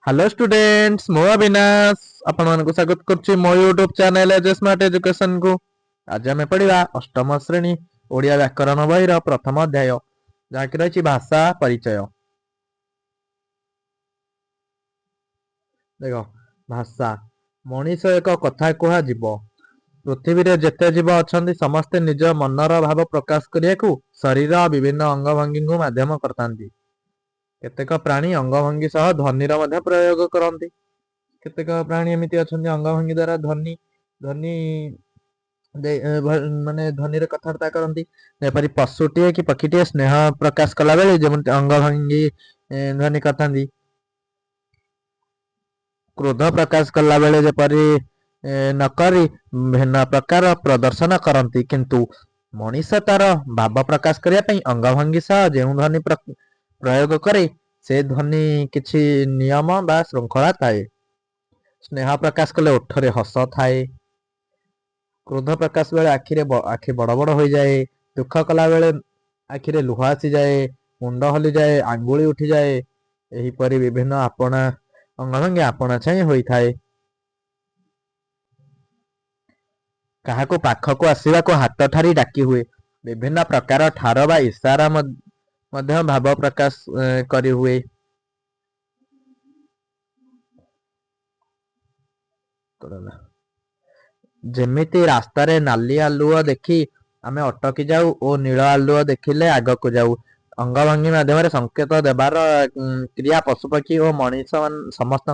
Hello students मो अविनाश आपण मानक स्वागत करछि मो यूट्यूब चैनल एज स्मार्ट एजुकेशन को। आज आम पढ़ा अष्टम श्रेणी ओडिया व्याकरण बही प्रथम अध्याय जहाँकि रही भाषा परिचय। देख भाषा मनीष एक कथा कह जीव पृथ्वी रे जेते जीव अछंती समस्ते निज मनर भाव प्रकाश करियाकू शरीर विभिन्न अंग भंगी को माध्यम करतांती। केतेक प्राणी अंगभंगी सह ध्वनिर मध्य प्रयोग करती। केतेक प्राणी एमती अच्छा अंगभंगी द्वारा ध्वनि ध्वनि माने ध्वनि कथबार्ता करती। जेपरी पशुटीए कि पक्षीटीए स्नेह प्रकाश कला बेले जमी अंगभंगी ध्वनि करती। क्रोध प्रकाश कला बेले जेपरी नकरी भिन्न प्रकार प्रदर्शन करती। किंतु मनीष तार भाव प्रकाश करने अंगभंगी सह जो ध्वनि प्रयोग करे से ध्वनि किछि नियम बा श्रृंखला थाए। स्नेह प्रकाश कले ओठरे हस थाए। क्रोध प्रकाश बेले आखि बड़ बड़ हो जाए। दुख कला बेले आखिरे लुह आसी जाए। मुंड हली जाए। आंगुली उठी जाए। एहीपरि विभिन्न आपना अंगभंगी आपना छाई होई थाए। काहाको पाखको आसीबाको हाथ ठारी डाकी हुए। विभिन्न प्रकार ठार बा इशारा मध्य भाव प्रकाश करी हुए। जेमिति रास्तार नाली आलुओ देखी आमे अटकी जाऊ और नील आलुओ देखिले आगक जाऊ। अंगभंगी माध्यम संकेत देवार क्रिया पशुपक्षी और मनीष समस्त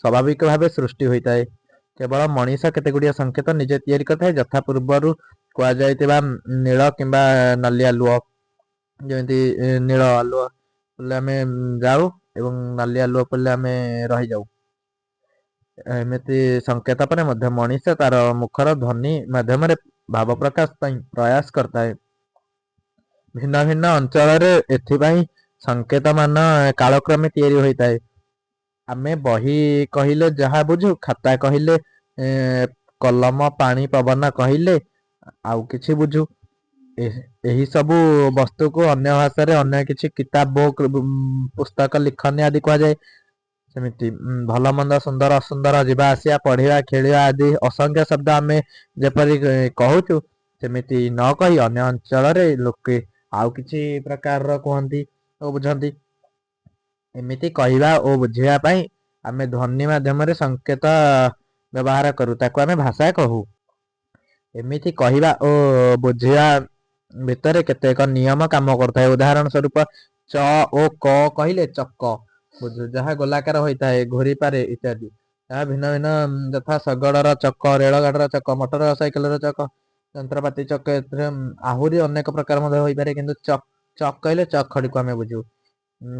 स्वाभाविक भाव सृष्टि होता है। केवल मनीष केते गुड़िया संकेत निजे तैयारी करता यथा पूर्वर कहुआ नील किंबा नाली आलुओ। जमी नील आलुओ पड़े आम जाऊ एवं नाली आलुओ पड़े आम रही जाऊ। एमती संकेत पर मनीष तार मुखर ध्वनि माध्यम भाव प्रकाश प्रयास करता है। भिन्न भिन्न अंचल एथिपाई संकेत मान कालक्रमे तैयारी होता है। आमे बही कहिले जहा बुझु खाता कहिले कलम पानी पवन कहिले आउ किछि बुझु। एही सबु वस्तु को अन्य भाषा रे अन्य किछि किताब बुक पुस्तक लिखन आदि कह जाए। सेमिति भल मंद सुंदर असुंदर जीवा आसिया पढ़िया खेलिया आदि असंख्य शब्द आम जेपरी कहूचु सेमिति न कही अन्य अंचल लोके आउ किछि प्रकार कहती और बुझती। एमिति कहवा और बुझिया पाई आमे ध्वनि माध्यम संकेत व्यवहार करू ताको आमे भाषा कहू। एमिति कहवा और बुझिया भितर केतेक नियम काम करता है। उदाहरण स्वरूप च ओ क कहले चक्क बुझु जहाँ गोलाकार होता है घूरी पारे इत्यादि। यहाँ भिन्न भिन्न यथा शगड़र चक रेलगाड़र चक मोटर साइकेल चक यंत्रपाति चक आहरी अनेक प्रकार होपे कि चक चक कहले चक खड़ी को आम बुझू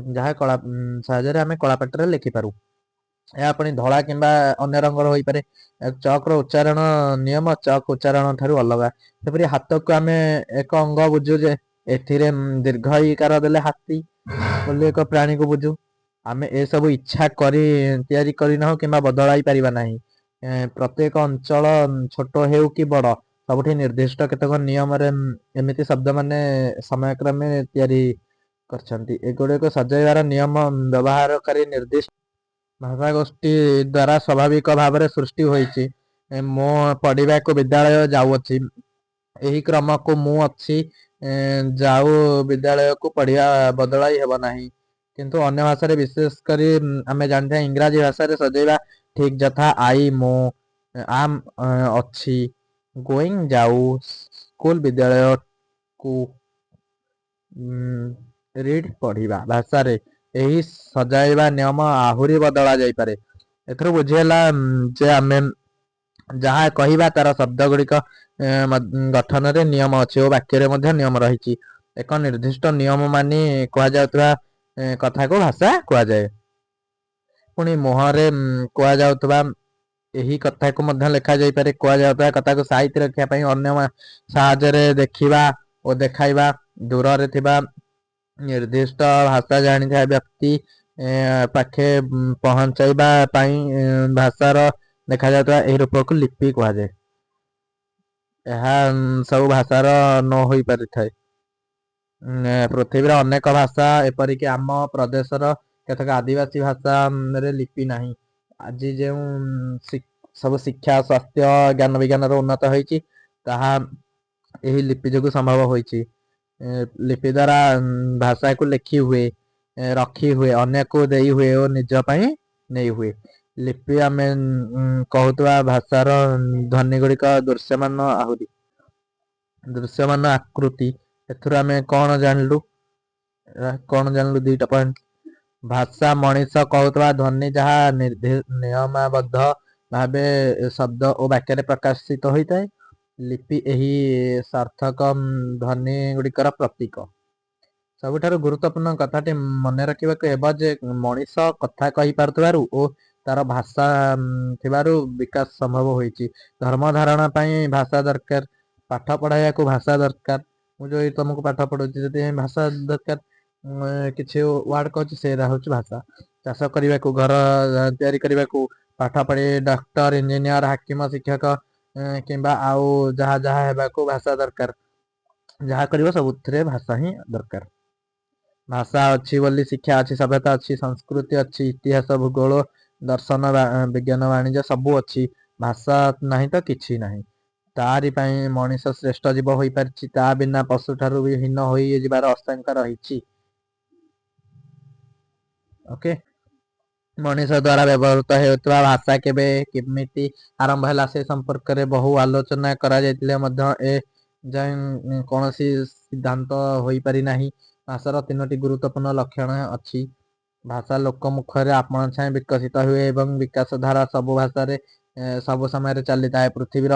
जहाँ कला साहय आम कलापाटर लिखिपारू। यह पुणी धला कि अन्य रंगर हो पारे। चक्र उच्चारण नियम चक उच्चारण ठारू अलग। सेपरी हाथ को आम एक अंग बुझू जे एथिरे दीर्घ इकार देले हाथी बोली एक प्राणी को बुझू। आम ए सब इच्छा करी तैयारी करना कि बदलाई पारिबा नाही। प्रत्येक अंचल छोट हेउ कि बड़ सबुठी निर्दिष्ट केतक नियम एमिति शब्द माने समयक्रमे तैयारी करछंती। एगुड़िक सजाइबार नियम व्यवहारकारी निर्दिष्ट भाषा गोष्ठी द्वारा स्वाभाविक भाव में सृष्टि होइछि। मो पढ़ा को विद्यालय जाऊँगी यही क्रम को मु अच्छी जाऊ विद्यालय को पढ़िया बदलाई हेब नाही। किंतु अन्य भाषा विशेषकर आम जानते इंग्राजी भाषा सजाइबा ठीक यथा आई मो आम अच्छी गोइंग जाऊ स्कूल विद्यालय को रीड पढ़ा भाषा यही सजाइबा नियम आहुरी बदला जाई पारे। एथर बुझीला जे आम जहाँ कहवा तार शब्द गुड़िक गठन रे नियम अच्छी और वाक्य नियम रही। एक निर्दिष्ट नियम मानी कहुआ कथा को भाषा कहुए। पुणी मुहरे कहुआ यही कथा को लिखा जाई पारे। कहुआ कथा को साहित्य रखापी अन्य साहय देखा और देखाइबा दूर रे निर्दिष्ट भाषा जानी व्यक्ति पाखे पहुंचाइबा भाषार देखा जाता यही रूप को लिपि कहुए। सब भाषार न हो पारि थाए। पृथ्वी अनेक भाषा एपरिक आम प्रदेशर କେତେକ ଆଦିବାସୀ ଭାଷାରେ ଲିପି ନାହିଁ। ଆଜି ଯେଉଁ ସବୁ ଶିକ୍ଷା ସ୍ୱାସ୍ଥ୍ୟ ଜ୍ଞାନ ବିଜ୍ଞାନର ଉନ୍ନତ ହୋଇଛି ତାହା ଏହି ଲିପି ଯୋଗୁଁ ସମ୍ଭବ ହୋଇଛି। ଲିପି ଦ୍ୱାରା ଭାଷାକୁ ଲେଖି ହୁଏ, ରଖି ହୁଏ, ଅନ୍ୟକୁ ଦେଇ ହୁଏ ଓ ନିଜ ପାଇଁ ନେଇ ହୁଏ। ଲିପି ଆମେ କହୁଥିବା ଭାଷାର ଧ୍ୱନି ଗୁଡ଼ିକ ଦୃଶ୍ୟମାନ ଆକୃତି। ଏଥିରୁ ଆମେ କଣ ଜାଣିଲୁ? ଦୁଇଟା ପଏଣ୍ଟ। ଭାଷା ମଣିଷ କହୁଥିବା ଧ୍ୱନି ଯାହା ନିୟମାବଦ୍ଧ ଭାବେ ଶବ୍ଦ ଓ ବାକ୍ୟରେ ପ୍ରକାଶିତ ହୋଇଥାଏ। ଲିପି ଏହି ସାର୍ଥକ ଧ୍ୱନି ଗୁଡ଼ିକର ପ୍ରତୀକ। ସବୁଠାରୁ ଗୁରୁତ୍ୱପୂର୍ଣ୍ଣ କଥାଟି ମନେ ରଖିବାକୁ ହେବ ଯେ ମଣିଷ କଥା କହିପାରୁଥିବାରୁ ଓ ତାର ଭାଷା ଥିବାରୁ ବିକାଶ ସମ୍ଭବ ହୋଇଛି। ଧର୍ମ ଧାରଣା ପାଇଁ ଭାଷା ଦରକାର, ପାଠ ପଢ଼ାଇବାକୁ ଭାଷା ଦରକାର। ମୁଁ ଯେଉଁ ତମକୁ ପାଠ ପଢ଼ଉଛି ଯଦି ଭାଷା ଦରକାର, କିଛି ୱାର୍ଡ କହୁଛି ସେଇଟା ହେଉଛି ଭାଷା। ଚାଷ କରିବାକୁ, ଘର ତିଆରି କରିବାକୁ, ପାଠ ପଢ଼ି ଡକ୍ଟର, ଇଞ୍ଜିନିୟର, ହାକିମ, ଶିକ୍ଷକ କିମ୍ବା ଆଉ ଯାହା ଯାହା ହେବାକୁ ଭାଷା ଦରକାର। ଯାହା କରିବ ସବୁଥିରେ ଭାଷା ହିଁ ଦରକାର। ଭାଷା ଅଛି ବୋଲି ଶିକ୍ଷା ଅଛି, ସଭ୍ୟତା ଅଛି, ସଂସ୍କୃତି ଅଛି, ଇତିହାସ, ଭୂଗୋଳ, ଦର୍ଶନ, ବିଜ୍ଞାନ, ବାଣିଜ୍ୟ ସବୁ ଅଛି। ଭାଷା ନାହିଁ ତ କିଛି ନାହିଁ। ତାରି ପାଇଁ ମଣିଷ ଶ୍ରେଷ୍ଠ ଜୀବ ହୋଇପାରିଛି। ତା ବିନା ପଶୁଠାରୁ ବି ହୀନ ହୋଇଯିବାର ଆଶଙ୍କା ରହିଛି। ଓକେ, ମଣିଷ ଦ୍ୱାରା ବ୍ୟବହୃତ ହେଉଥିବା ଭାଷା କେବେ କେମିତି ଆରମ୍ଭ ହେଲା ସେ ସମ୍ପର୍କରେ ବହୁ ଆଲୋଚନା କରାଯାଇଥିଲେ ମଧ୍ୟ ଏ ଯାଏଁ କୌଣସି ସିଦ୍ଧାନ୍ତ ହୋଇପାରି ନାହିଁ। ଭାଷାର 3ଟି ଗୁରୁତ୍ୱପୂର୍ଣ୍ଣ ଲକ୍ଷଣ ଅଛି। ଭାଷା ଲୋକ ମୁଖରେ ଆପଣା ଛାଏଁ ବିକଶିତ ହୁଏ ଏବଂ ବିକାଶ ଧାରା ସବୁ ଭାଷାରେ ସବୁ ସମୟରେ ଚାଲିଥାଏ। ପୃଥିବୀର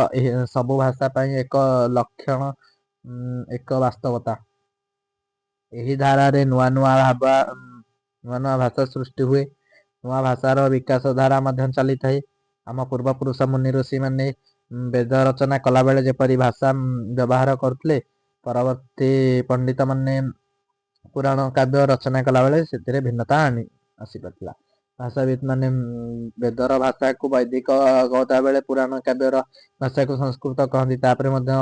ସବୁ ଭାଷା ପାଇଁ ଏକ ଲକ୍ଷଣ, ଏକ ବାସ୍ତବତା। ଏହି ଧାରାରେ ନୂଆ ନୂଆ ଭାଷା ସୃଷ୍ଟି ହୁଏ। ନୂଆ ଭାଷାର ବିକାଶ ଧାରା ମଧ୍ୟ ଚାଲିଥାଏ। ଆମ ପୂର୍ବପୁରୁଷ ମୁନି ଋଷିମାନେ ବେଦ ରଚନା କଲାବେଳେ ଯେପରି ଭାଷା ବ୍ୟବହାର କରୁଥିଲେ, ପରବର୍ତ୍ତୀ ପଣ୍ଡିତମାନେ ପୁରାଣ କାବ୍ୟ ରଚନା କଲାବେଳେ ସେଥିରେ ଭିନ୍ନତା ଆସିପାରିଥିଲା। ଭାଷାବିତ୍ ମାନେ ବେଦର ଭାଷାକୁ ବୈଦିକ କହୁଥିବା ବେଳେ ପୁରାଣ କାବ୍ୟର ଭାଷାକୁ ସଂସ୍କୃତ କହନ୍ତି। ତାପରେ ମଧ୍ୟ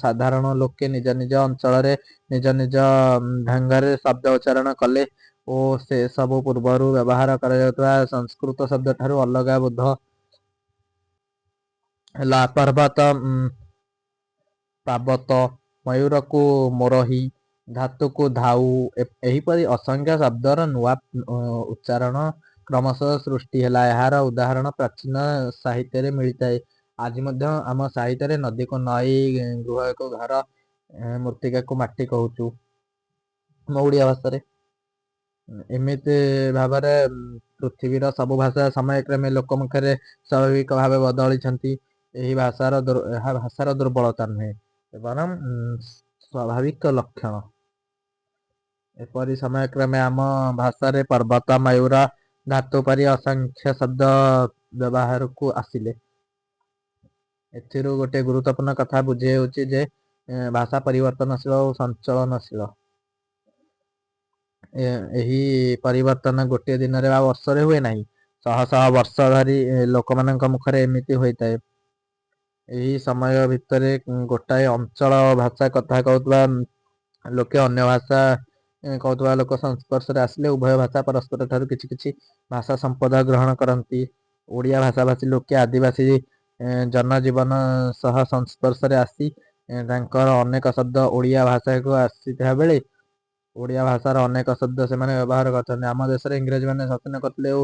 ସାଧାରଣ ଲୋକେ ନିଜ ନିଜ ଅଞ୍ଚଳରେ ନିଜ ନିଜ ଢଙ୍ଗରେ ଶବ୍ଦ ଉଚ୍ଚାରଣ କଲେ ଓ ସେ ସବୁ ପୂର୍ବରୁ ବ୍ୟବହାର କରାଯାଉଥିବା ସଂସ୍କୃତ ଶବ୍ଦ ଠାରୁ ଅଲଗା ବୋଧ ହେଲା। ପାବତ, ମୟୂରକୁ ମୋରହି, ଧାତୁକୁ ଧାଉ, ଏହିପରି ଅସଂଖ୍ୟ ଶବ୍ଦର ନୂଆ ଉଚ୍ଚାରଣ କ୍ରମଶଃ ସୃଷ୍ଟି ହେଲା। ଏହାର ଉଦାହରଣ ପ୍ରାଚୀନ ସାହିତ୍ୟରେ ମିଳିଥାଏ। ଆଜି ମଧ୍ୟ ଆମ ସାହିତ୍ୟରେ ନଦୀକୁ ନଈ, ଗୃହକୁ ଘର, ମୃତ୍ତିକାକୁ ମାଟି କହୁଛୁ ଆମ ଓଡ଼ିଆ ଭାଷାରେ। ଏମିତି ଭାବରେ ପୃଥିବୀର ସବୁ ଭାଷା ସମୟକ୍ରମେ ଲୋକ ମୁଖରେ ସ୍ୱାଭାବିକ ଭାବେ ବଦଳିଛନ୍ତି। ଏହା ଭାଷାର ଦୁର୍ବଳତା ନୁହେଁ, ବରଂ ସ୍ୱାଭାବିକ ଲକ୍ଷଣ। ଏପରି ସମୟକ୍ରମେ ଆମ ଭାଷାରେ ପର୍ବତ, ମୟୂର, ଧାତୁ ପରି ଅସଂଖ୍ୟ ଶବ୍ଦ ବ୍ୟବହାରକୁ ଆସିଲେ। ଏଥିରୁ ଗୋଟେ ଗୁରୁତ୍ୱପୂର୍ଣ୍ଣ କଥା ବୁଝି ହେଉଛି ଯେ ଭାଷା ପରିବର୍ତ୍ତନଶୀଳ ଓ ସଞ୍ଚଳନଶୀଳ। ଏହି ପରିବର୍ତ୍ତନ ଗୋଟିଏ ଦିନରେ ବା ବର୍ଷରେ ହୁଏ ନାହିଁ, ଶହ ଶହ ବର୍ଷ ଧରି ଲୋକମାନଙ୍କ ମୁଖରେ ଏମିତି ହୋଇଥାଏ। ଏହି ସମୟ ଭିତରେ ଗୋଟାଏ ଅଞ୍ଚଳ ଭାଷା କଥା କହୁଥିବା ଲୋକେ ଅନ୍ୟ ଭାଷା କହୁଥିବା ଲୋକ ସଂସ୍ପର୍ଶରେ ଆସିଲେ ଉଭୟ ଭାଷା ପରସ୍ପର ଠାରୁ କିଛି କିଛି ଭାଷା ସମ୍ପଦ ଗ୍ରହଣ କରନ୍ତି। ଓଡ଼ିଆ ଭାଷାଭାଷୀ ଲୋକେ ଆଦିବାସୀ ଜନଜୀବନ ସହ ସଂସ୍ପର୍ଶରେ ଆସି ତାଙ୍କର ଅନେକ ଶବ୍ଦ ଓଡ଼ିଆ ଭାଷାକୁ ଆସିଥିବା ବେଳେ ଓଡ଼ିଆ ଭାଷାର ଅନେକ ଶବ୍ଦ ସେମାନେ ବ୍ୟବହାର କରିଛନ୍ତି। ଆମ ଦେଶରେ ଇଂରେଜମାନେ ଶାସନ କରିଥିଲେ ଓ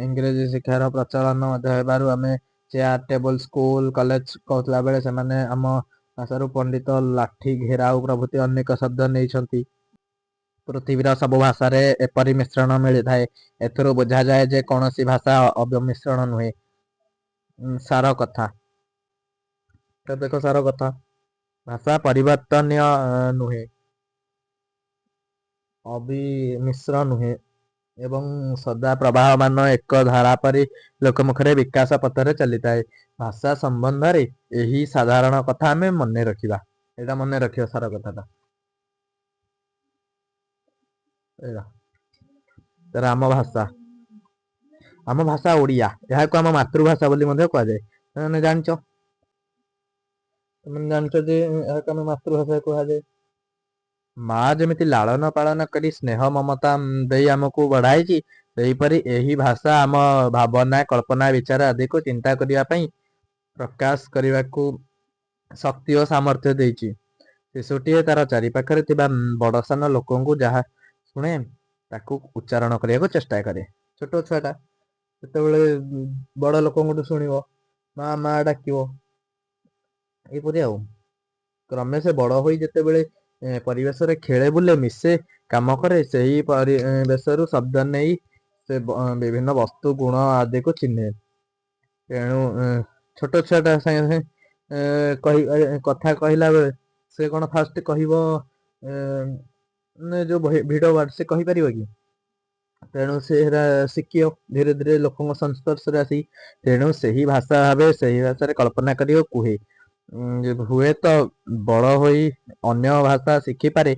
ଇଂରେଜୀ ଶିକ୍ଷାର ପ୍ରଚଳନ ମଧ୍ୟ ହେବାରୁ ଆମେ ଚେୟାର, ଟେବୁଲ, ସ୍କୁଲ, କଲେଜ କହୁଥିଲା ବେଳେ ସେମାନେ ଆମ ଭାଷାରୁ ପଣ୍ଡିତ, ଲାଠି, ଘେରାଉ ପ୍ରଭୃତି ଅନେକ ଶବ୍ଦ ନେଇଛନ୍ତି। ପୃଥିବୀର ସବୁ ଭାଷାରେ ଏପରି ମିଶ୍ରଣ ମିଳିଥାଏ। ଏଥିରୁ ବୁଝାଯାଏ ଯେ କୌଣସି ଭାଷା ଅବମିଶ୍ରଣ ନୁହେଁ। ସାର କଥା। ଦେଖ ସାର କଥା, ଭାଷା ପରିବର୍ତ୍ତନୀୟ ନୁହେଁ, ଅବିମିଶ୍ର ନୁହେଁ ଏବଂ ସଦା ପ୍ରବାହମାନ ଏକ ଧାରା ପରି ଲୋକମୁଖରେ ବିକାଶ ପଥରେ ଚାଲିଥାଏ। ଭାଷା ସମ୍ବନ୍ଧରେ ଏହି ସାଧାରଣ କଥା ଆମେ ମନେ ରଖିବା। ଏଇଟା ମନେ ରଖିବ ସାର କଥାଟା। ଆମ ଭାଷା ଓଡ଼ିଆ, ଏହାକୁ ଆମ ମାତୃଭାଷା ବୋଲି ମଧ୍ୟ କୁହାଯାଏ। ତମେ ଜାଣିଛ ଯେ ଏହାକୁ ଆମ ମାତୃଭାଷା କୁହାଯାଏ। ମା ଯେମିତି ଲାଳନ ପାଳନ କରି ସ୍ନେହ ମମତା ଦେଇ ଆମକୁ ବଢାଇଛି, ସେହିପରି ଏହି ଭାଷା ଆମ ଭାବନା, କଳ୍ପନା, ବିଚାର ଆଦିକୁ ଚିନ୍ତା କରିବା ପାଇଁ, ପ୍ରକାଶ କରିବାକୁ ଶକ୍ତି ଓ ସାମର୍ଥ୍ୟ ଦେଇଛି। ଶିଶୁଟିଏ ତାର ଚାରିପାଖରେ ଥିବା ବଡ଼ ସାନ ଲୋକଙ୍କୁ ଯାହା ଶୁଣେ ତାକୁ ଉଚ୍ଚାରଣ କରିବାକୁ ଚେଷ୍ଟା କରେ। ଛୋଟ ଛୁଆଟା ଯେତେବେଳେ ବଡ଼ ଲୋକଙ୍କଠୁ ଶୁଣିବ, ମା ମା ଡାକିବ, ଏହିପରି ଆଉ। କ୍ରମେ ସେ ବଡ଼ ହୋଇ ଯେତେବେଳେ ପରିବେଶରେ ଖେଳେ, ବୁଲେ, ମିଶେ, କାମ କରେ, ସେହି ପରିବେଶରୁ ଶବ୍ଦ ନେଇ ସେ ବିଭିନ୍ନ ବସ୍ତୁ, ଗୁଣ ଆଦିକୁ ଚିହ୍ନେ। ତେଣୁ ଛୋଟ ଛୁଆଟା ସାଙ୍ଗେ ସାଙ୍ଗେ କଥା କହିଲା ବେଳେ ସେ କ'ଣ ଫାଷ୍ଟ କହିବ ଯୋଉ ଭିଡ଼ ୱାର୍ଡ ସେ କହିପାରିବ କି? ତେଣୁ ସେ ହେରା ଶିଖିବ ଧୀରେ ଧୀରେ ଲୋକଙ୍କ ସଂସ୍ପର୍ଶରେ ଆସି। ତେଣୁ ସେହି ଭାଷା ଭାବେ ସେହି ଭାଷାରେ କଳ୍ପନା କରିବ କୁହେ। ହୁଏତ ବଡ଼ ହୋଇ ଅନ୍ୟ ଭାଷା ଶିଖିପାରେ,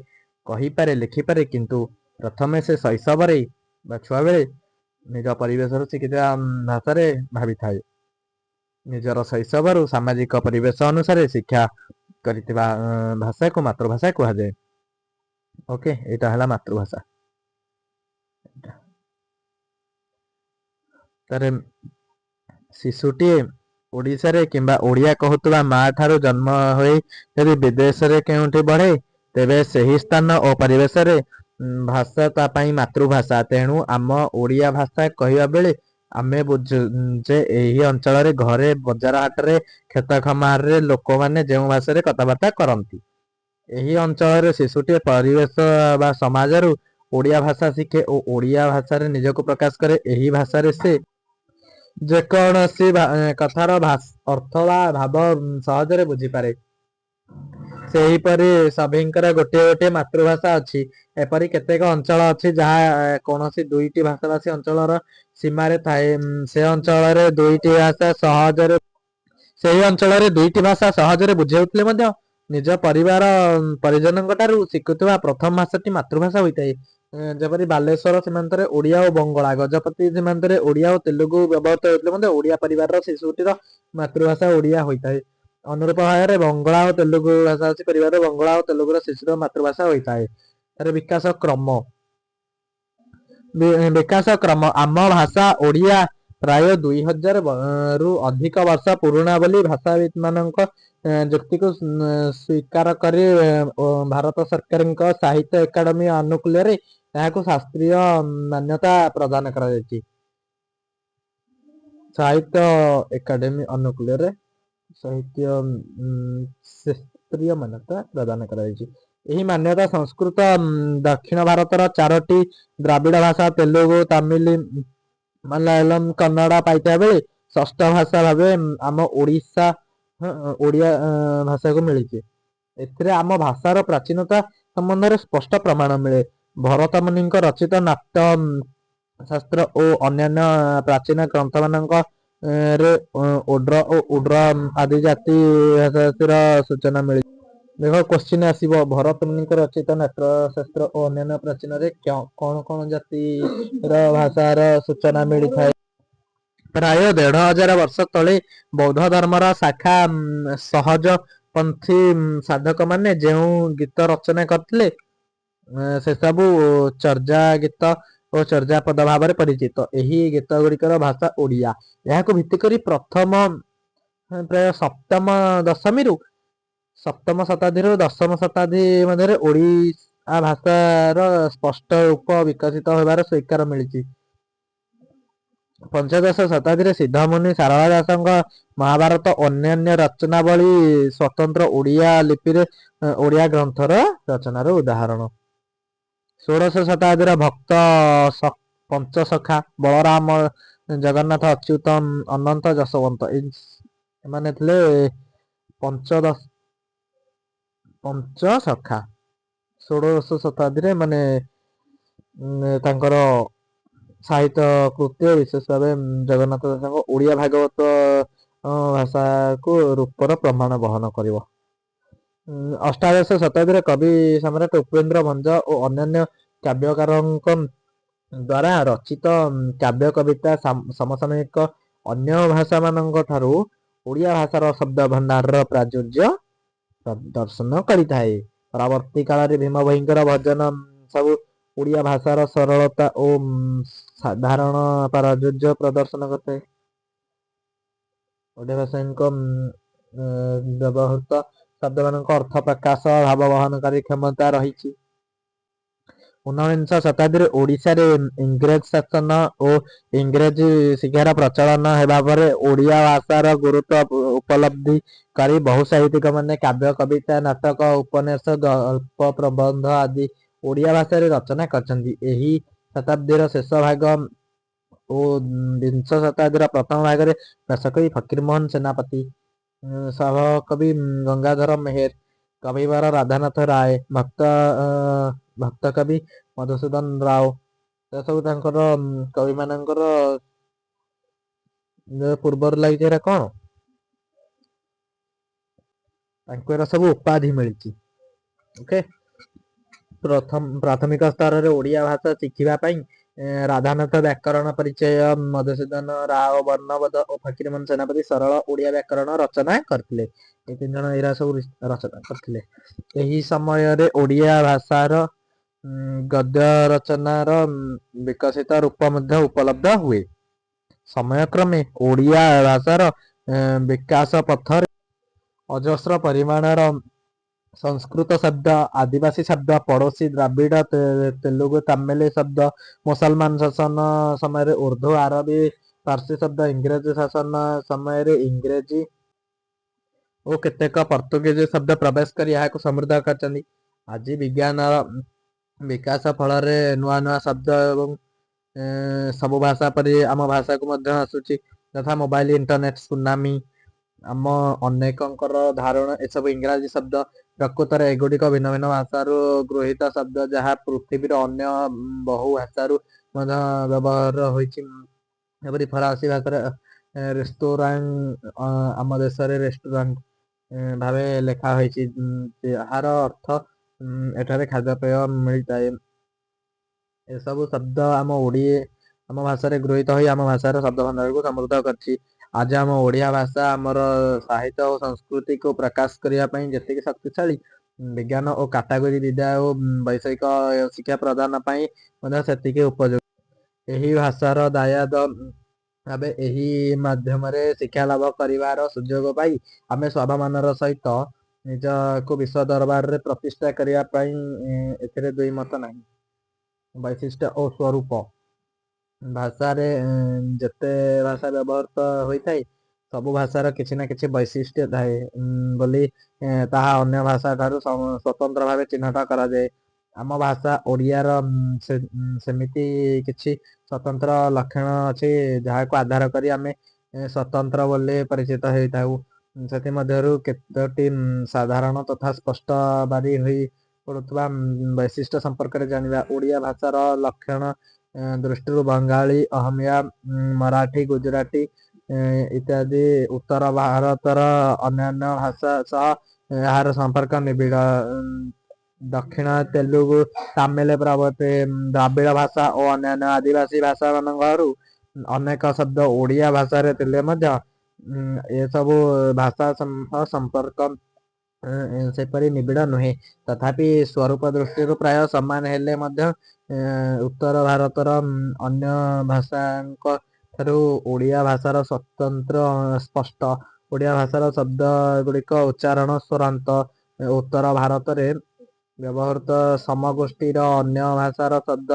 କହିପାରେ, ଲେଖିପାରେ, କିନ୍ତୁ ପ୍ରଥମେ ସେ ଶୈଶବରେ ବା ଛୁଆବେଳେ ନିଜ ପରିବେଶରୁ ଶିଖିଥିବା ଭାଷାରେ ଭାବିଥାଏ। ନିଜର ଶୈଶବରୁ ସାମାଜିକ ପରିବେଶ ଅନୁସାରେ ଶିକ୍ଷା କରିଥିବା ଭାଷାକୁ ମାତୃଭାଷା କୁହାଯାଏ। ଓକେ, ଏଇଟା ହେଲା ମାତୃଭାଷା। ତାରେ ଶିଶୁଟିଏ ଓଡ଼ିଶାରେ କିମ୍ବା ଓଡ଼ିଆ କହୁଥିବା ମା ଠାରୁ ଜନ୍ମ ହୋଇ ଯଦି ବିଦେଶରେ କେଉଁଠି ବଢ଼େ, ତେବେ ସେହି ସ୍ଥାନ ଓ ପରିବେଶରେ ଭାଷା ତା ପାଇଁ ମାତୃଭାଷା। ତେଣୁ ଆମ ଓଡ଼ିଆ ଭାଷା କହିବା ବେଳେ ଆମେ ବୁଝୁ ଯେ ଏହି ଅଞ୍ଚଳରେ ଘରେ, ବଜାର ହାଟରେ, କ୍ଷେତ ଖାମାରରେ ଲୋକମାନେ ଯେଉଁ ଭାଷାରେ କଥାବାର୍ତ୍ତା କରନ୍ତି। ଏହି ଅଞ୍ଚଳରେ ଶିଶୁଟିଏ ପରିବେଶ ବା ସମାଜରୁ ଓଡ଼ିଆ ଭାଷା ଶିଖେ ଓ ଓଡ଼ିଆ ଭାଷାରେ ନିଜକୁ ପ୍ରକାଶ କରେ। ଏହି ଭାଷାରେ ସେ ଯେକୌଣସି କଥାର ଅର୍ଥ ବା ଭାବ ସହଜରେ ବୁଝିପାରେ। ସେହିପରି ସଭିଙ୍କର ଗୋଟିଏ ଗୋଟିଏ ମାତୃଭାଷା ଅଛି। ଏପରି କେତେକ ଅଞ୍ଚଳ ଅଛି ଯାହା କୌଣସି ଦୁଇଟି ଭାଷାଭାଷୀ ଅଞ୍ଚଳର ସୀମାରେ ଥାଏ। ସେହି ଅଞ୍ଚଳରେ ଦୁଇଟି ଭାଷା ସହଜରେ ବୁଝି ହେଉଥିଲେ ମଧ୍ୟ ନିଜ ପରିବାର ପରିଜନଙ୍କ ଠାରୁ ଶିଖୁଥିବା ପ୍ରଥମ ଭାଷାଟି ମାତୃଭାଷା ହୋଇଥାଏ। ଯେପରି ବାଲେଶ୍ୱର ସୀମାନ୍ତରେ ଓଡ଼ିଆ ଓ ବଙ୍ଗଳା, ଗଜପତି ସୀମାନ୍ତରେ ଓଡ଼ିଆ ଓ ତେଲୁଗୁ ବ୍ୟବହୃତ ହେଉଥିଲେ ମଧ୍ୟ ଓଡ଼ିଆ ପରିବାରର ଶିଶୁଟିର ମାତୃଭାଷା ଓଡ଼ିଆ ହୋଇଥାଏ। ଅନୁରୂପ ଭାବରେ ବଙ୍ଗଳା ଓ ତେଲୁଗୁ ଭାଷାଭାଷୀ ପରିବାରରେ ବଙ୍ଗଳା ଓ ତେଲୁଗୁର ଶିଶୁର ମାତୃଭାଷା ହୋଇଥାଏ। ତାର ବିକାଶ କ୍ରମ ଆମ ଭାଷା ଓଡ଼ିଆ ପ୍ରାୟ 2000 ରୁ ଅଧିକ ବର୍ଷ ପୁରୁଣା ବୋଲି ଭାଷାବିତ୍ମାନଙ୍କ ଯୁକ୍ତିକୁ ସ୍ୱୀକାର କରି ଭାରତ ସରକାରଙ୍କ ସାହିତ୍ୟ ଏକାଡେମୀ ଆନୁକୂଲ୍ୟରେ ଏହାକୁ ଶାସ୍ତ୍ରୀୟ ମାନ୍ୟତା ପ୍ରଦାନ କରାଯାଇଛି। ସାହିତ୍ୟ ଏକାଡେମୀ ଅନୁକୂଳରେ ଶାସ୍ତ୍ରୀୟ ମାନ୍ୟତା ପ୍ରଦାନ କରାଯାଇଛି। ଏହି ମାନ୍ୟତା ସଂସ୍କୃତ, ଦକ୍ଷିଣ ଭାରତର 4ଟି ଦ୍ରାବିଡ଼ ଭାଷା ତେଲୁଗୁ, ତାମିଲ, ମାଲାୟାଲମ, କନ୍ନଡ଼ ପାଇଥିବା ବେଳେ ଷଷ୍ଠ ଭାଷା ଭାବେ ଆମ ଓଡ଼ିଆ ଭାଷାକୁ ମିଳିଛି। ଏଥିରେ ଆମ ଭାଷାର ପ୍ରାଚୀନତା ସମ୍ବନ୍ଧରେ ସ୍ପଷ୍ଟ ପ୍ରମାଣ ମିଳେ। ଭରତ ମୁନିଙ୍କ ରଚିତ ନାଟ୍ୟ ଶାସ୍ତ୍ର ଓ ଅନ୍ୟାନ୍ୟ ପ୍ରାଚୀନ ଗ୍ରନ୍ଥମାନଙ୍କ ରେ ଓଡ୍ର ଓ ଉଡ୍ର ଆଦି ଜାତି ଭାଷାର ସୂଚନା ମିଳେ। ଦେଖ କ୍ୱେଶ୍ଚିନ୍ ଆସିବ, ଭରତ ମୁନିଙ୍କ ରଚିତ ନାଟ୍ୟଶାସ୍ତ୍ର ଓ ଅନ୍ୟାନ୍ୟ ପ୍ରାଚୀନରେ କଣ କଣ ଜାତିର ଭାଷାର ସୂଚନା ମିଳିଥାଏ? ପ୍ରାୟ 1500 ବର୍ଷ ତଳେ ବୌଦ୍ଧ ଧର୍ମର ଶାଖା ସହଜପନ୍ଥୀ ସାଧକମାନେ ଯେଉଁ ଗୀତ ରଚନା କରିଥିଲେ, ସେସବୁ ଚର୍ଯା ଗୀତ ଓ ଚର୍ଯାପଦ ଭାବରେ ପରିଚିତ। ଏହି ଗୀତ ଗୁଡ଼ିକର ଭାଷା ଓଡ଼ିଆ। ଏହାକୁ ଭିତ୍ତି କରି ପ୍ରାୟ ସପ୍ତମ ଶତାବ୍ଦୀରୁ ଦଶମ ଶତାବ୍ଦୀ ମଧ୍ୟରେ ଓଡ଼ିଆ ଭାଷାର ସ୍ପଷ୍ଟ ରୂପ ବିକଶିତ ହେବାର ସ୍ୱୀକାର ମିଳିଛି। ପଞ୍ଚଦଶ ଶତାବ୍ଦୀରେ ସିଦ୍ଧମୁନି ଶାରଳା ଦାସଙ୍କ ମହାଭାରତ ଅନ୍ୟାନ୍ୟ ରଚନାବଳୀ ସ୍ୱତନ୍ତ୍ର ଓଡ଼ିଆ ଲିପିରେ ଓଡ଼ିଆ ଗ୍ରନ୍ଥର ରଚନାର ଉଦାହରଣ। ଷୋଡ଼ଶ ଶତାବ୍ଦୀର ଭକ୍ତ ପଞ୍ଚସଖା ବଳରାମ, ଜଗନ୍ନାଥ, ଅଚ୍ୟୁତ, ଅନନ୍ତ, ଯଶୋବନ୍ତ ଏମାନେ ଥିଲେ ପଞ୍ଚସଖା। ଷୋଡ଼ଶ ଶତାବ୍ଦୀରେ ମାନେ ତାଙ୍କର ସାହିତ୍ୟ କୃତ୍ୟ ବିଶେଷ ଭାବେ ଜଗନ୍ନାଥ ଦାସଙ୍କ ଓଡ଼ିଆ ଭାଗବତ ଭାଷାକୁ ରୂପର ପ୍ରମାଣ ବହନ କରିବ। ଅଷ୍ଟାଦଶ ଶତାବ୍ଦୀରେ କବି ସମ୍ରାଟ ଉପେନ୍ଦ୍ର ଭଞ୍ଜ ଓ ଅନ୍ୟାନ୍ୟ କାବ୍ୟକାରଙ୍କ ଦ୍ୱାରା ରଚିତ କାବ୍ୟ କବିତା ସମସାମୟିକ ଅନ୍ୟ ଭାଷାମାନଙ୍କ ଠାରୁ ଓଡ଼ିଆ ଭାଷାର ଶବ୍ଦ ଭଣ୍ଡାରର ପ୍ରାଚୁର୍ଯ୍ୟ ପ୍ରଦର୍ଶନ କରିଥାଏ। ପରବର୍ତ୍ତୀ କାଳରେ ଭୀମ ଭୋଇଙ୍କର ଭଜନ ସବୁ ଓଡ଼ିଆ ଭାଷାର ସରଳତା ଓ ସାଧାରଣ ପ୍ରାଚୁର୍ଯ୍ୟ ପ୍ରଦର୍ଶନ କରିଥାଏ। ଓଡ଼ିଆ ଭାଷାଙ୍କ ବ୍ୟବହୃତ ଶବ୍ଦମାନଙ୍କ ଅର୍ଥ ପ୍ରକାଶ ଭାବ ବହନକାରୀ କ୍ଷମତା ରହିଛି। 19 ଶତାବ୍ଦୀରେ ଓଡ଼ିଶାରେ ଇଂରେଜ ଶାସନ ଓ ଇଂରେଜୀ ଶିକ୍ଷାର ପ୍ରଚଳନ ହେବା ପରେ ଓଡ଼ିଆ ଭାଷାର ଗୁରୁତ୍ୱ ଉପଲବ୍ଧି କରି ବହୁ ସାହିତ୍ୟିକମାନେ କାବ୍ୟ, କବିତା, ନାଟକ, ଉପନ୍ୟାସ, ଗଳ୍ପ, ପ୍ରବନ୍ଧ ଆଦି ଓଡ଼ିଆ ଭାଷାରେ ରଚନା କରିଛନ୍ତି। ଏହି ଶତାବ୍ଦୀର ଶେଷ ଭାଗ ଓ ବିଂଶ ଶତାବ୍ଦୀର ପ୍ରଥମ ଭାଗରେ ବ୍ୟାସକବି ଫକୀରମୋହନ ସେନାପତି, ସହକବି ଗଙ୍ଗାଧର ମେହେର, କବିବର ରାଧାନାଥ ରାୟ, ଭକ୍ତ କବି ମଧୁସୂଦନ ରାଓ ଏସବୁ ତାଙ୍କର କବିମାନଙ୍କର ପୂର୍ବରୁ ଲାଗିଛି। ଏରା କ'ଣ ତାଙ୍କୁ ଏରା ସବୁ ଉପାଧି ମିଳିଛି। ଓକେ, ପ୍ରାଥମିକ ସ୍ତରରେ ଓଡ଼ିଆ ଭାଷା ଶିଖିବା ପାଇଁ ରାଧାନାଥ ବ୍ୟାକରଣ ପରିଚୟ, ମଧୁସୂଦନ ରାଓ ବର୍ଣ୍ଣବୋଧ ଓ ଫକୀରମୋହନ ସେନାପତି ସରଳ ଓଡ଼ିଆ ବ୍ୟାକରଣ ରଚନା କରିଥିଲେ। ଏ 3 ଜଣ ଏରା ସବୁ ରଚନା କରିଥିଲେ। ଏହି ସମୟରେ ଓଡ଼ିଆ ଭାଷାର ଗଦ୍ୟ ରଚନାର ବିକଶିତ ରୂପ ମଧ୍ୟ ଉପଲବ୍ଧ ହୁଏ। ସମୟକ୍ରମେ ଓଡ଼ିଆ ଭାଷାର ବିକାଶ ପଥରେ ଅଜସ୍ର ପରିମାଣର ସଂସ୍କୃତ ଶବ୍ଦ, ଆଦିବାସୀ ଶବ୍ଦ, ପଡ଼ୋଶୀ ଦ୍ରାବିଡ଼, ତେଲୁଗୁ, ତାମିଲ ଶବ୍ଦ, ମୁସଲମାନ ଶାସନ ସମୟରେ ଉର୍ଦ୍ଦୁ, ଆରବୀ, ପାର୍ସୀ ଶବ୍ଦ, ଇଂରେଜ ଶାସନ ସମୟରେ ଇଂରେଜୀ ଓ କେତେକ ପର୍ତ୍ତୁଗୀଜ ଶବ୍ଦ ପ୍ରବେଶ କରି ଏହାକୁ ସମୃଦ୍ଧ କରିଛନ୍ତି। ଆଜି ବିଜ୍ଞାନର ବିକାଶ ଫଳରେ ନୂଆ ନୂଆ ଶବ୍ଦ ଏବଂ ସବୁ ଭାଷା ପରି ଆମ ଭାଷାକୁ ମଧ୍ୟ ଆସୁଛି, ଯଥା ମୋବାଇଲ, ଇଣ୍ଟରନେଟ, ସୁନାମି। ଆମ ଅନେକଙ୍କର ଧାରଣା ଏସବୁ ଇଂରାଜୀ ଶବ୍ଦ। ପ୍ରକୃତରେ ଏଗୁଡ଼ିକ ଭିନ୍ନ ଭିନ୍ନ ଭାଷାରୁ ଗୃହୀତ ଶବ୍ଦ, ଯାହା ପୃଥିବୀର ଅନ୍ୟ ବହୁ ଭାଷାରୁ ମଧ୍ୟ ବ୍ୟବହାର ହୋଇଛି। ଏପରି ଫରାସୀ ଭାଷାରେ ରେସ୍ତୋରାଁ ଆମ ଦେଶରେ ରେଷ୍ଟୁରାଣ୍ଟ ଭାବେ ଲେଖା ହୋଇଛି, ଯାହାର ଅର୍ଥ ଏଠାରେ ଖାଦ୍ୟପେୟ ମିଳିଥାଏ। ଏସବୁ ଶବ୍ଦ ଆମ ଭାଷାରେ ଗୃହୀତ ହୋଇ ଆମ ଭାଷାର ଶବ୍ଦ ଭଣ୍ଡାରକୁ ସମୃଦ୍ଧ କରିଛି। ଆଜି ଆମ ଓଡ଼ିଆ ଭାଷା ଆମର ସାହିତ୍ୟ ଓ ସଂସ୍କୃତିକୁ ପ୍ରକାଶ କରିବା ପାଇଁ ଯେତିକି ଶକ୍ତିଶାଳୀ, ବିଜ୍ଞାନ ଓ କାଟାଗୋରୀ ବିଦ୍ୟା ଓ ବୈଷୟିକ ଶିକ୍ଷା ପ୍ରଦାନ ପାଇଁ ମଧ୍ୟ ସେତିକି ଉପଯୋଗୀ। ଏହି ଭାଷାର ଦାୟାଦ ଭାବେ ଏହି ମାଧ୍ୟମରେ ଶିକ୍ଷା ଲାଭ କରିବାର ସୁଯୋଗ ପାଇ ଆମେ ସ୍ୱାଭିମାନର ସହିତ ନିଜକୁ ବିଶ୍ୱ ଦରବାରରେ ପ୍ରତିଷ୍ଠା କରିବା ପାଇଁ ଏଥିରେ ଦ୍ୱିମତ ନାହିଁ। ବୈଶିଷ୍ଟ୍ୟ ଓ ସ୍ୱରୂପ। ଭାଷାରେ ଯେତେ ଭାଷା ବ୍ୟବହୃତ ହୋଇଥାଏ, ସବୁ ଭାଷାର କିଛି ନା କିଛି ବୈଶିଷ୍ଟ୍ୟ ଥାଏ ବୋଲି ତାହା ଅନ୍ୟ ଭାଷା ଠାରୁ ସ୍ୱତନ୍ତ୍ର ଭାବେ ଚିହ୍ନଟ କରାଯାଏ। ଆମ ଭାଷା ଓଡ଼ିଆର ସେମିତି କିଛି ସ୍ୱତନ୍ତ୍ର ଲକ୍ଷଣ ଅଛି, ଯାହାକୁ ଆଧାର କରି ଆମେ ସ୍ୱତନ୍ତ୍ର ବୋଲି ପରିଚିତ ହେଇଥାଉ। ସେଥିମଧ୍ୟରୁ କେତୋଟି ସାଧାରଣ ତଥା ସ୍ପଷ୍ଟ ବାରି ହୋଇ ପଡ଼ୁଥିବା ବୈଶିଷ୍ଟ୍ୟ ସମ୍ପର୍କରେ ଜାଣିବା। ଓଡ଼ିଆ ଭାଷାର ଲକ୍ଷଣ ଦୃଷ୍ଟିରୁ ବଙ୍ଗାଳୀ, ଅହମିୟା, ମରାଠୀ, ଗୁଜରାଟୀ ଇତ୍ୟାଦି ଉତ୍ତର ଭାରତର ଅନ୍ୟାନ୍ୟ ଭାଷା ସହ ଏହାର ସମ୍ପର୍କ ନିବିଡ଼। ଦକ୍ଷିଣ ତେଲୁଗୁ, ତାମିଲ ପ୍ରଭୃତି ଦ୍ରାବିଡ଼ ଭାଷା ଓ ଅନ୍ୟାନ୍ୟ ଆଦିବାସୀ ଭାଷାମାନଙ୍କରୁ ଅନେକ ଶବ୍ଦ ଓଡ଼ିଆ ଭାଷାରେ ଥିଲେ ମଧ୍ୟ ଏସବୁ ଭାଷା ସହ ସମ୍ପର୍କ ସେପରି ନିବିଡ଼ ନୁହେଁ। ତଥାପି ସ୍ୱରୂପ ଦୃଷ୍ଟିରୁ ପ୍ରାୟ ସମାନ ହେଲେ ମଧ୍ୟ ଉତ୍ତର ଭାରତର ଅନ୍ୟ ଭାଷାଙ୍କ ଠାରୁ ଓଡ଼ିଆ ଭାଷାର ସ୍ୱତନ୍ତ୍ର ସ୍ପଷ୍ଟ। ଓଡ଼ିଆ ଭାଷାର ଶବ୍ଦ ଗୁଡ଼ିକ ଉଚ୍ଚାରଣ ସ୍ୱରାନ୍ତ। ଉତ୍ତର ଭାରତରେ ବ୍ୟବହୃତ ସମଗୋଷ୍ଠୀର ଅନ୍ୟ ଭାଷାର ଶବ୍ଦ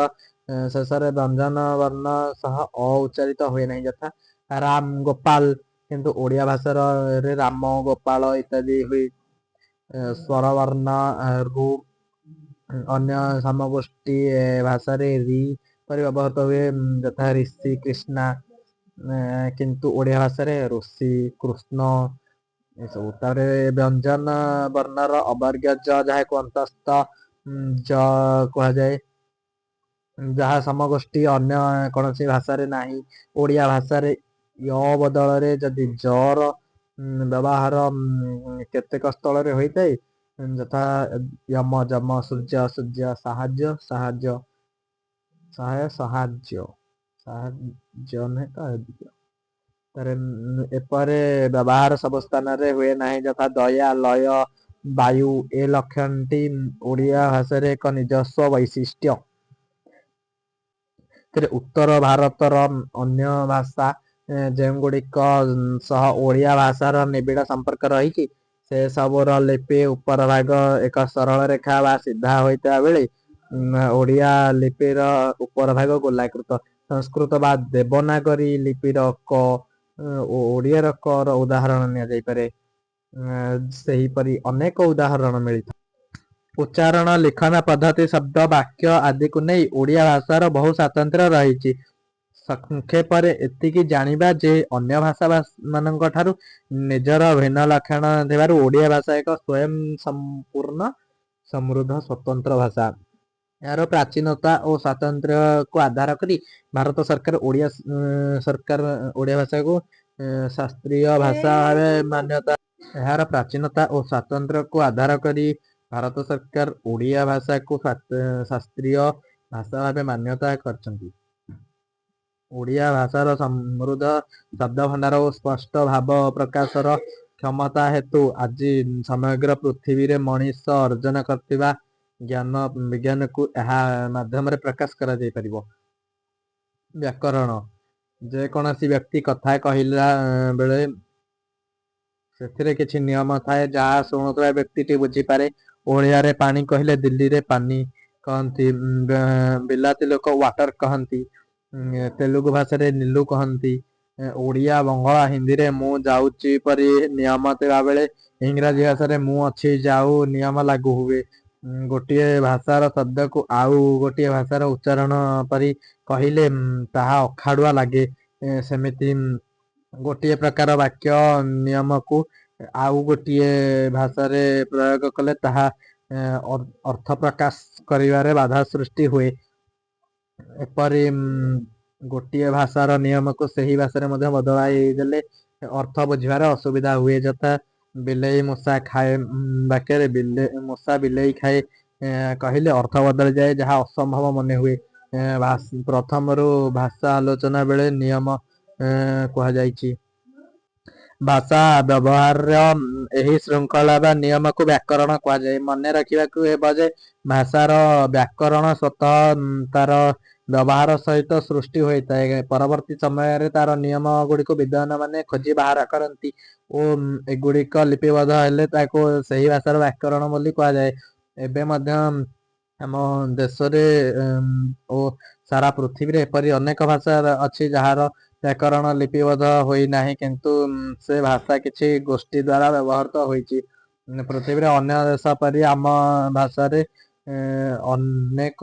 ଶେଷରେ ବ୍ୟଞ୍ଜନ ବର୍ଣ୍ଣ ସହ ଅ ଉଚ୍ଚାରିତ ହୁଏ ନାହିଁ, ଯଥା ରାମ, ଗୋପାଳ, କିନ୍ତୁ ଓଡ଼ିଆ ଭାଷାରେ ରାମ, ଗୋପାଳ ଇତ୍ୟାଦି ହୁଏ। ସ୍ୱରବର୍ଣ୍ଣ ରୁ ଅନ୍ୟ ସମଗୋଷ୍ଠୀ ଭାଷାରେ ରି ପରି ବ୍ୟବହୃତ ହୁଏ, ଯଥା ଋଷି, କୃଷ୍ଣା, କିନ୍ତୁ ଓଡ଼ିଆ ଭାଷାରେ ଋଷି, କୃଷ୍ଣ ଏସବୁ। ତାପରେ ବ୍ୟଞ୍ଜନ ବର୍ଣ୍ଣର ଅବର୍ଗ୍ୟ ଜ, ଯାହାକୁ ଅନ୍ତସ୍ଥ ଜ କୁହାଯାଏ, ଯାହା ସମଗୋଷ୍ଠୀ ଅନ୍ୟ କୌଣସି ଭାଷାରେ ନାହିଁ। ଓଡ଼ିଆ ଭାଷାରେ ୟ ବଦଳରେ ଯଦି ଜର ବ୍ୟବହାର କେତେକ ସ୍ଥଳରେ ହୋଇଥାଏ, ଯଥା ୟମ, ଯମ, ସୂର୍ଯ୍ୟ, ସୂର୍ଯ୍ୟ, ସାହାଯ୍ୟ, ସାହାଯ୍ୟ, ସହାୟ, ସାହାଯ୍ୟ, ସାହାଯ୍ୟ ନୁହେଁ ତ ଏପରେ ବ୍ୟବହାର ସବୁ ସ୍ଥାନରେ ହୁଏ ନାହିଁ, ଯଥା ଦୟା, ଲୟ, ବାୟୁ ଏ ଲକ୍ଷଣଟି ଓଡ଼ିଆ ଭାଷାରେ ଏକ ନିଜସ୍ୱ ବୈଶିଷ୍ଟ୍ୟ। ଉତ୍ତର ଭାରତର ଅନ୍ୟ ଭାଷା ଯେଉଁଗୁଡ଼ିକ ସହ ଓଡ଼ିଆ ଭାଷାର ନିବିଡ଼ ସମ୍ପର୍କ ରହିଛି ସେ ସବୁର ଲିପି ଉପର ଭାଗ ଏକ ସରଳ ରେଖା ବା ସିଧା ହୋଇଥିବା ବେଳେ ଓଡ଼ିଆ ଲିପିର ଉପର ଭାଗ ଗୋଲାକୃତ। ସଂସ୍କୃତ ବା ଦେବନାଗରୀ ଲିପିର କ ଓ ଓଡ଼ିଆର କର ଉଦାହରଣ ନିଆଯାଇପାରେ। ସେହିପରି ଅନେକ ଉଦାହରଣ ମିଳିଥାଏ। ଉଚ୍ଚାରଣ, ଲିଖନ ପଦ୍ଧତି, ଶବ୍ଦ, ବାକ୍ୟ ଆଦିକୁ ନେଇ ଓଡ଼ିଆ ଭାଷାର ବହୁ ସ୍ୱାତନ୍ତ୍ର୍ୟ ରହିଛି। ସଂକ୍ଷେପରେ ଏତିକି ଜାଣିବା ଯେ ଅନ୍ୟ ଭାଷା ମାନଙ୍କ ଠାରୁ ନିଜର ଭିନ୍ନ ଲକ୍ଷଣ ଥିବାରୁ ଓଡ଼ିଆ ଭାଷା ଏକ ସ୍ୱୟଂ ସମ୍ପୂର୍ଣ୍ଣ, ସମୃଦ୍ଧ, ସ୍ୱତନ୍ତ୍ର ଭାଷା। ଏହାର ପ୍ରାଚୀନତା ଓ ସ୍ୱାତନ୍ତ୍ର୍ୟକୁ ଆଧାର କରି ଭାରତ ସରକାର ଓଡ଼ିଆ ଭାଷାକୁ ଶାସ୍ତ୍ରୀୟ ଭାଷା ଭାବେ ମାନ୍ୟତା। ଏହାର ପ୍ରାଚୀନତା ଓ ସ୍ୱାତନ୍ତ୍ର୍ୟକୁ ଆଧାର କରି ଭାରତ ସରକାର ଓଡ଼ିଆ ଭାଷାକୁ ଶାସ୍ତ୍ରୀୟ ଭାଷା ଭାବେ ମାନ୍ୟତା କରିଛନ୍ତି। ଓଡ଼ିଆ ଭାଷାର ସମୃଦ୍ଧ ଶବ୍ଦଭଣ୍ଡାର ଓ ସ୍ପଷ୍ଟ ଭାବ ପ୍ରକାଶର କ୍ଷମତା ହେତୁ ଆଜି ସମଗ୍ର ପୃଥିବୀରେ ମଣିଷ ଅର୍ଜନ କରିଥିବା ଜ୍ଞାନ ବିଜ୍ଞାନକୁ ଏହା ମାଧ୍ୟମରେ ପ୍ରକାଶ କରାଯାଇପାରିବ। ବ୍ୟାକରଣ, ଯେକୌଣସି ବ୍ୟକ୍ତି କଥା କହିଲା ବେଳେ ସେଥିରେ କିଛି ନିୟମ ଥାଏ ଯାହା ଶୁଣୁଥିବା ବ୍ୟକ୍ତିଟି ବୁଝିପାରେ। ଓଡ଼ିଆରେ ପାଣି କହିଲେ ଦିଲ୍ଲୀରେ ପାନି କହନ୍ତି, ବିଲାତୀ ଲୋକ ୱାଟର କହନ୍ତି, ତେଲୁଗୁ ଭାଷାରେ ନିଲୁ କହନ୍ତି, ଓଡ଼ିଆ, ବଙ୍ଗଳା, ହିନ୍ଦୀରେ ମୁଁ ଯାଉଛି ପରି ନିୟମ ଥିବା ବେଳେ ଇଂରାଜୀ ଭାଷାରେ ମୁଁ ଅଛି ଯାଉ ନିୟମ ଲାଗୁ ହୁଏ। ଗୋଟିଏ ଭାଷାର ଶବ୍ଦକୁ ଆଉ ଗୋଟିଏ ଭାଷାର ଉଚ୍ଚାରଣ ପରି କହିଲେ ତାହା ଅଖାଡ଼ୁଆ ଲାଗେ। ସେମିତି ଗୋଟିଏ ପ୍ରକାର ବାକ୍ୟ ନିୟମକୁ ଆଉ ଗୋଟିଏ ଭାଷାରେ ପ୍ରୟୋଗ କଲେ ତାହା ଅର୍ଥ ପ୍ରକାଶ କରିବାରେ ବାଧା ସୃଷ୍ଟି ହୁଏ। ଏପରି ଗୋଟିଏ ଭାଷାର ନିୟମକୁ ସେହି ଭାଷାରେ ମଧ୍ୟ ବଦଳାଇ ଦେଲେ ଅର୍ଥ ବୁଝିବାରେ ଅସୁବିଧା ହୁଏ। ଯଥା ବିଲେଇ ମୂଷା ଖାଏ ବାକ୍ୟରେ ମୂଷା ବିଲେଇ ଖାଏ କହିଲେ ଅର୍ଥ ବଦଳିଯାଏ, ଯାହା ଅସମ୍ଭବ ମନେ ହୁଏ। ପ୍ରଥମରୁ ଭାଷା ଆଲୋଚନା ବେଳେ ନିୟମ କୁହାଯାଇଛି। ଭାଷା ବ୍ୟବହାରର ଏହି ଶୃଙ୍ଖଳା ବା ନିୟମକୁ ବ୍ୟାକରଣ କୁହାଯାଏ। ମନେ ରଖିବାକୁ ହେବ ଯେ ଭାଷାର ବ୍ୟାକରଣ ସ୍ୱତଃ ତାର ବ୍ୟବହାର ସହିତ ସୃଷ୍ଟି ହୋଇଥାଏ। ପରବର୍ତ୍ତୀ ସମୟରେ ତାର ନିୟମ ଗୁଡ଼ିକୁ ବିଦ୍ୱାନମାନେ ଖୋଜି ବାହାର କରନ୍ତି ଓ ଏଗୁଡ଼ିକ ଲିପିବଦ୍ଧ ହେଲେ ତାକୁ ସେହି ଭାଷାର ବ୍ୟାକରଣ ବୋଲି କୁହାଯାଏ। ଏବେ ମଧ୍ୟ ଆମ ଦେଶରେ ଓ ସାରା ପୃଥିବୀରେ ଏପରି ଅନେକ ଭାଷା ଅଛି ଯାହାର ବ୍ୟାକରଣ ଲିପିବଦ୍ଧ ହୋଇନାହିଁ, କିନ୍ତୁ ସେ ଭାଷା କିଛି ଗୋଷ୍ଠୀ ଦ୍ୱାରା ବ୍ୟବହୃତ ହୋଇଛି। ପୃଥିବୀରେ ଅନ୍ୟ ଦେଶ ପରି ଆମ ଭାଷାରେ ଅନେକ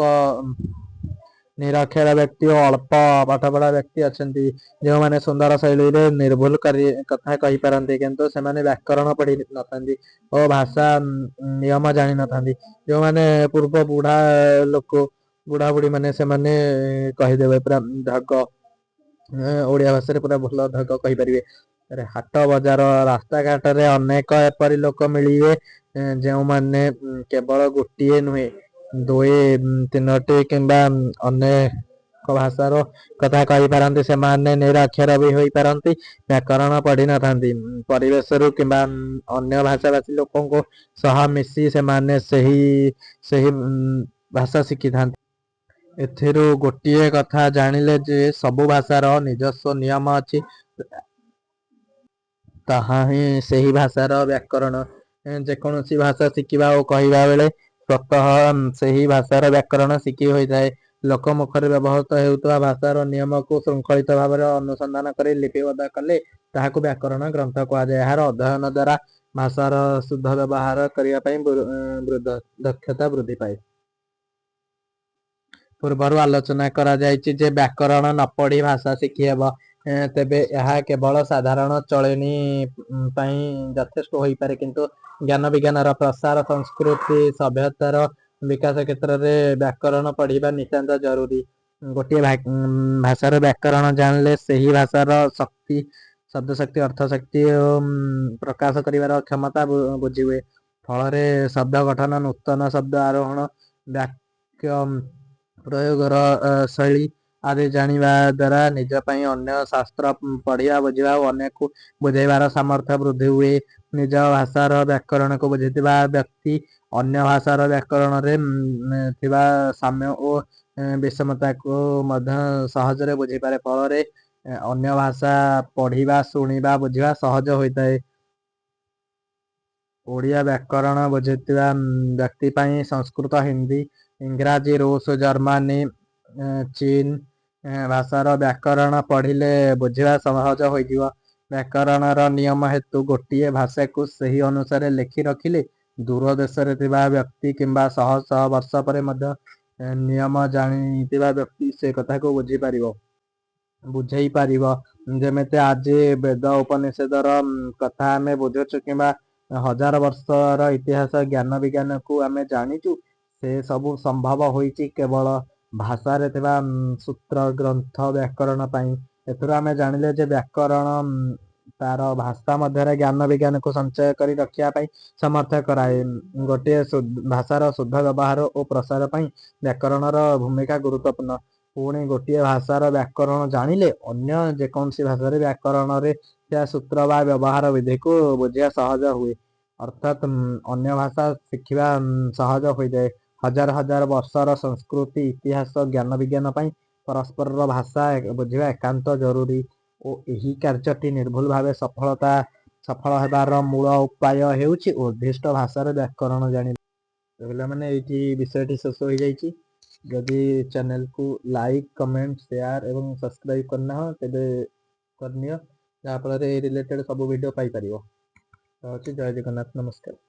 ନିରକ୍ଷର ବ୍ୟକ୍ତି ଓ ଅଳ୍ପ ପାଠପଢ଼ା ବ୍ୟକ୍ତି ଅଛନ୍ତି ଯେଉଁମାନେ ସୁନ୍ଦର ଶୈଳୀରେ ନିର୍ଭୁଲ କଥା କହିପାରନ୍ତି, କିନ୍ତୁ ସେମାନେ ବ୍ୟାକରଣ ପଢ଼ି ନଥାନ୍ତି ଓ ଭାଷା ନିୟମ ଜାଣିନଥାନ୍ତି। ଯେଉଁମାନେ ପୂର୍ବ ବୁଢ଼ା ଲୋକ, ବୁଢ଼ାବୁଢ଼ୀ ମାନେ, ସେମାନେ କହିଦେବେ ପୁରା ଢଗ ଓଡ଼ିଆ ଭାଷାରେ ପୁରା ଭଲ ଢଗ କହିପାରିବେ। ହାଟ ବଜାର ରାସ୍ତାଘାଟରେ ଅନେକ ଏପରି ଲୋକ ମିଳିବେ ଯେଉଁମାନେ କେବଳ ଗୋଟିଏ ନୁହେଁ, ଦୁଇ ତିନୋଟି କିମ୍ବା ଅନେକ ଭାଷାର କଥା କହିପାରନ୍ତି। ସେମାନେ ନିରକ୍ଷର ବି ହୋଇପାରନ୍ତି, ବ୍ୟାକରଣ ପଢ଼ିନଥାନ୍ତି। ପରିବେଶରୁ କିମ୍ବା ଅନ୍ୟ ଭାଷାଭାଷୀ ଲୋକଙ୍କ ସହ ମିଶି ସେମାନେ ସେହି ଭାଷା ଶିଖିଥାନ୍ତି। ଏଥିରୁ ଗୋଟିଏ କଥା ଜାଣିଲେ ଯେ ସବୁ ଭାଷାର ନିଜସ୍ୱ ନିୟମ ଅଛି, ତାହା ହିଁ ସେହି ଭାଷାର ବ୍ୟାକରଣ। ଯେକୌଣସି ଭାଷା ଶିଖିବା ଓ କହିବା ବେଳେ ସ୍ୱତଃ ସେହି ଭାଷାର ବ୍ୟାକରଣ ଶିଖି ହୋଇଥାଏ। ଲୋକମୁଖରେ ବ୍ୟବହୃତ ହେଉଥିବା ଭାଷାର ନିୟମକୁ ଶୃଙ୍ଖଳିତ ଭାବରେ ଅନୁସନ୍ଧାନ କରି ଲିପିବଦ୍ଧ କଲେ ତାହାକୁ ବ୍ୟାକରଣ ଗ୍ରନ୍ଥ କୁହାଯାଏ। ଏହାର ଅଧ୍ୟୟନ ଦ୍ୱାରା ଭାଷାର ଶୁଦ୍ଧ ବ୍ୟବହାର କରିବା ପାଇଁ ଦକ୍ଷତା ବୃଦ୍ଧି ପାଏ। ପୂର୍ବରୁ ଆଲୋଚନା କରାଯାଇଛି ଯେ ବ୍ୟାକରଣ ନ ପଢ଼ି ଭାଷା ଶିଖିହେବ, ତେବେ ଏହା କେବଳ ସାଧାରଣ ଚଳଣି ପାଇଁ ଯଥେଷ୍ଟ ହୋଇପାରେ, କିନ୍ତୁ ଜ୍ଞାନ ବିଜ୍ଞାନର ପ୍ରସାର, ସଂସ୍କୃତି ସଭ୍ୟତାର ବିକାଶ କ୍ଷେତ୍ରରେ ବ୍ୟାକରଣ ପଢ଼ିବା ନିତାନ୍ତ ଜରୁରୀ। ଗୋଟିଏ ଭାଷାର ବ୍ୟାକରଣ ଜାଣିଲେ ସେହି ଭାଷାର ଶକ୍ତି, ଶବ୍ଦଶକ୍ତି, ଅର୍ଥଶକ୍ତି ଓ ପ୍ରକାଶ କରିବାର କ୍ଷମତା ବୁଝିହୁଏ। ଫଳରେ ଶବ୍ଦ ଗଠନ, ନୂତନ ଶବ୍ଦ ଆରୋହଣ, ବାକ୍ୟ ପ୍ରୟୋଗର ଶୈଳୀ ଆଦି ଜାଣିବା ଦ୍ୱାରା ନିଜ ପାଇଁ ଅନ୍ୟ ଶାସ୍ତ୍ର ପଢ଼ିବା, ବୁଝିବା ଓ ଅନ୍ୟକୁ ବୁଝାଇବାର ସାମର୍ଥ୍ୟ ବୃଦ୍ଧି ହୁଏ। ନିଜ ଭାଷାର ବ୍ୟାକରଣକୁ ବୁଝିଥିବା ବ୍ୟକ୍ତି ଅନ୍ୟ ଭାଷାର ବ୍ୟାକରଣରେ ଥିବା ସାମ୍ୟ ଓ ବିଷମତାକୁ ମଧ୍ୟ ସହଜରେ ବୁଝିପାରେ। ଫଳରେ ଅନ୍ୟ ଭାଷା ପଢ଼ିବା, ଶୁଣିବା, ବୁଝିବା ସହଜ ହୋଇଥାଏ। ଓଡ଼ିଆ ବ୍ୟାକରଣ ବୁଝୁଥିବା ବ୍ୟକ୍ତି ପାଇଁ ସଂସ୍କୃତ, ହିନ୍ଦୀ, ଇଂରାଜୀ, ରୁଷ, ଜର୍ମାନୀ, ଚୀନ ଭାଷାର ବ୍ୟାକରଣ ପଢ଼ିଲେ ବୁଝିବା ସହଜ ହୋଇଯିବ। ବ୍ୟାକରଣର ନିୟମ ହେତୁ ଗୋଟିଏ ଭାଷାକୁ ସେହି ଅନୁସାରେ ଲେଖି ରଖିଲେ ଦୂର ଦେଶରେ ଥିବା ବ୍ୟକ୍ତି କିମ୍ବା ଶହ ଶହ ବର୍ଷ ପରେ ମଧ୍ୟ ନିୟମ ଜାଣିଥିବା ବ୍ୟକ୍ତି ସେ କଥାକୁ ବୁଝେଇ ପାରିବ। ଯେମିତି ଆଜି ବେଦ ଉପନିଷଦର କଥା ଆମେ ବୁଝୁଛୁ କିମ୍ବା ହଜାର ବର୍ଷର ଇତିହାସ ଜ୍ଞାନ ବିଜ୍ଞାନକୁ ଆମେ ଜାଣିଛୁ, ସେ ସବୁ ସମ୍ଭବ ହୋଇଛି କେବଳ ଭାଷାରେ ଥିବା ସୂତ୍ର, ଗ୍ରନ୍ଥ, ବ୍ୟାକରଣ ପାଇଁ। ଏଥିରୁ ଆମେ ଜାଣିଲେ ଯେ ବ୍ୟାକରଣ ତାର ଭାଷା ମଧ୍ୟରେ ଜ୍ଞାନ ବିଜ୍ଞାନକୁ ସଞ୍ଚୟ କରି ରଖିବା ପାଇଁ ସମର୍ଥ କରାଏ। ଗୋଟିଏ ଭାଷାର ଶୁଦ୍ଧ ବ୍ୟବହାର ଓ ପ୍ରସାର ପାଇଁ ବ୍ୟାକରଣର ଭୂମିକା ଗୁରୁତ୍ୱପୂର୍ଣ୍ଣ। ପୁଣି ଗୋଟିଏ ଭାଷାର ବ୍ୟାକରଣ ଜାଣିଲେ ଅନ୍ୟ ଯେକୌଣସି ଭାଷାରେ ବ୍ୟାକରଣରେ ଥିବା ସୂତ୍ର ବା ବ୍ୟବହାର ବିଧିକୁ ବୁଝିବା ସହଜ ହୁଏ। ଅର୍ଥାତ୍ ଅନ୍ୟ ଭାଷା ଶିଖିବା ସହଜ ହୋଇଯାଏ। ହଜାର ହଜାର ବର୍ଷର ସଂସ୍କୃତି, ଇତିହାସ, ଜ୍ଞାନ ବିଜ୍ଞାନ ପାଇଁ ପରସ୍ପରର ଭାଷା ବୁଝିବା ଏକାନ୍ତ ଜରୁରୀ ଓ ଏହି କାର୍ଯ୍ୟଟି ନିର୍ଭୁଲ ଭାବେ ସଫଳ ହେବାର ମୂଳ ଉପାୟ ହେଉଛି ଉଦ୍ଦିଷ୍ଟ ଭାଷାର ବ୍ୟାକରଣ ଜାଣିବା। ପିଲାମାନେ ଏଇଠି ବିଷୟଟି ଶେଷ ହୋଇଯାଇଛି। ଯଦି ଚ୍ୟାନେଲକୁ ଲାଇକ୍, କମେଣ୍ଟ, ସେୟାର ଏବଂ ସବସ୍କ୍ରାଇବ୍ କରିନାହ ତେବେ କରିନିଅ, ଯାହାଫଳରେ ଏ ରିଲେଟେଡ୍ ସବୁ ଭିଡ଼ିଓ ପାଇପାରିବ। ରହୁଛି, ଜୟ ଜଗନ୍ନାଥ, ନମସ୍କାର।